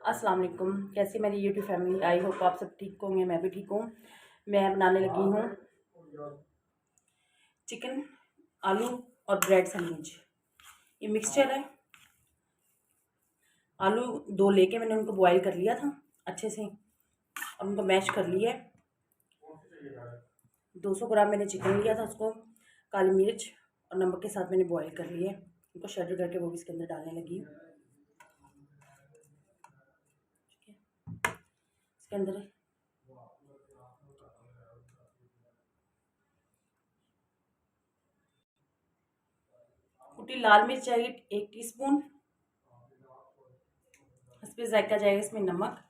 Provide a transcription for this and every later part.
अस्सलाम वालेकुम। कैसी मेरी यूट्यूब फैमिली, आई होप आप सब ठीक होंगे। मैं भी ठीक हूँ। मैं बनाने लगी हूँ चिकन, आलू और ब्रेड सैंडविच। ये मिक्सचर है। आलू 2 लेके मैंने उनको बॉईल कर लिया था अच्छे से और उनको मैश कर लिया है। 200 ग्राम मैंने चिकन लिया था, उसको काली मिर्च और नमक के साथ मैंने बॉईल कर लिया है। उनको शेडर करके वो भी इसके अंदर डालने लगी हूँ। इसके अंदर कुटी लाल मिर्च जाएगी 1 टीस्पून। इस पर जायका जाएगा, इसमें नमक,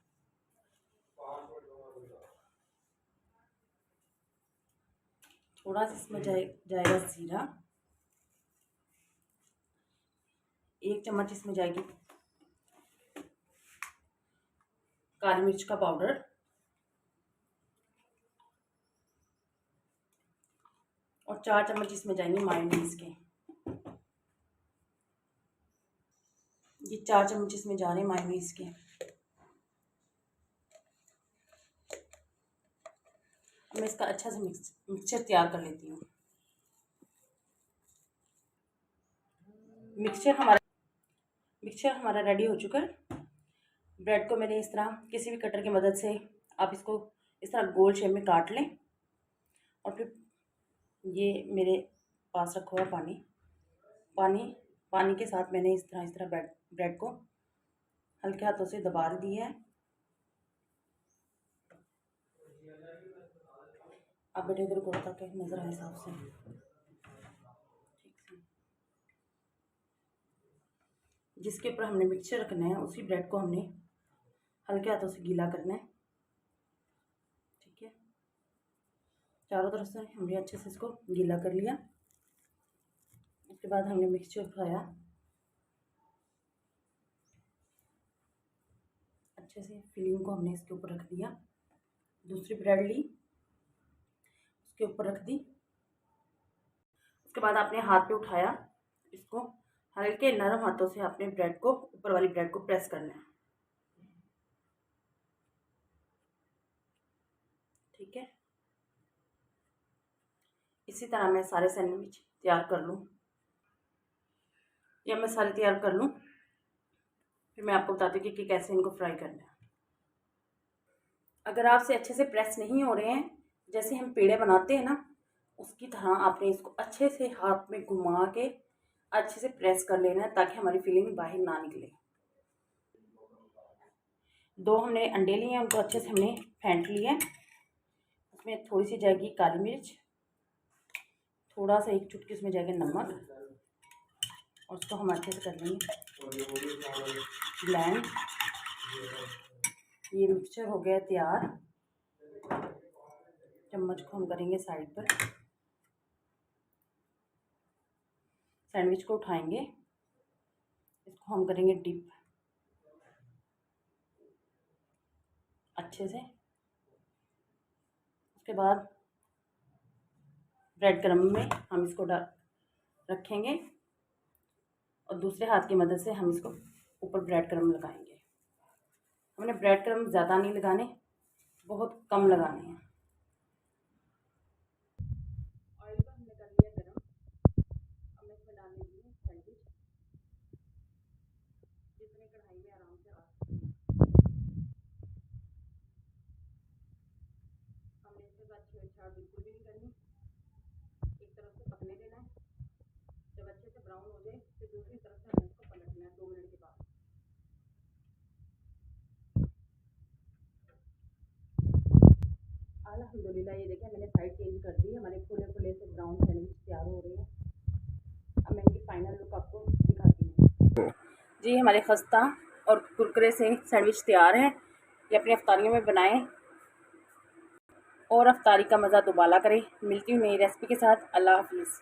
थोड़ा सा इसमें जाएगा जीरा, 1 चम्मच इसमें जाएगी काली मिर्च का पाउडर और 4 चम्मच इसमें जाएंगे मायोनीज के। ये 4 चम्मच इसमें जा रहे हैं मायोनीज के। मैं इसका अच्छा से मिक्सचर तैयार कर लेती हूँ। मिक्सचर हमारा रेडी हो चुका है। ब्रेड को मैंने इस तरह किसी भी कटर की मदद से आप इसको इस तरह गोल शेप में काट लें और फिर ये मेरे पास रखा हुआ पानी के साथ मैंने इस तरह ब्रेड को हल्के हाथों से दबा दिया है। आप बेटे इधर को ताकि नजर आए हिसाब से। जिसके ऊपर हमने मिक्सचर रखना है उसी ब्रेड को हमने हल्के हाथों से गीला करना है। ठीक है, चारों तरफ से हमने अच्छे से इसको गीला कर लिया। उसके बाद हमने मिक्सचर उठाया, अच्छे से फिलिंग को हमने इसके ऊपर रख दिया। दूसरी ब्रेड ली, उसके ऊपर रख दी। उसके बाद आपने हाथ पे उठाया, इसको हल्के नरम हाथों से अपने ब्रेड को, ऊपर वाली ब्रेड को प्रेस करना है। ठीक है, इसी तरह मैं सारे सैंडविच तैयार कर लूँ। या मैं सारे तैयार कर लूँ, फिर मैं आपको बताती हूँ कि कैसे इनको फ्राई करना है। अगर आपसे अच्छे से प्रेस नहीं हो रहे हैं, जैसे हम पेड़े बनाते हैं ना, उसकी तरह आपने इसको अच्छे से हाथ में घुमा के अच्छे से प्रेस कर लेना है ताकि हमारी फिलिंग बाहर ना निकले। 2 हमने अंडे लिए हैं, उनको अच्छे से हमने फेंट लिया है। उसमें थोड़ी सी जाएगी काली मिर्च, थोड़ा सा 1 चुटकी उसमें जाएगा नमक और उसको हम अच्छे से कर लेंगे ब्लेंड। ये मिक्सचर हो गया तैयार। चम्मच को हम करेंगे साइड पर, सैंडविच को उठाएंगे, इसको हम करेंगे डिप अच्छे से। उसके बाद ब्रेड क्रम्ब में हम इसको रखेंगे और दूसरे हाथ की मदद से हम इसको ऊपर ब्रेड क्रम्ब लगाएंगे। हमने ब्रेड क्रम्ब ज़्यादा नहीं लगाने, बहुत कम लगाने हैं। ऑयल को हमने कर लिया गरम, अब मैं इसमें डालने लगी हूँ सैंडविच। जितने कढ़ाई में आराम से आ सकते, हमने इसके साथ छेड़छाड़ बिल्कुल भी नहीं करनी। एक तरफ से पकने देना है, जब अच्छे से ब्राउन हो जाए फिर दूसरी तरफ से हमें इसको पलटना है 2 मिनट के बाद। अल्हम्दुलिल्लाह, ये देखिए मैंने साइड चेंज कर दी, हमारे फुले फुले से ब्राउन सैंडविच तैयार हो रहे हैं। अब मैं इनकी फाइनल लुक आपको दिखाती हूँ। जी, हमारे खस्ता और कुरकुरे से सैंडविच तैयार है। ये अपनी अफ्तारियों में बनाएं और अफ्तारी का मज़ा दुबाला करें। मिलती हूँ नई रेसिपी के साथ। अल्लाह हाफिज़।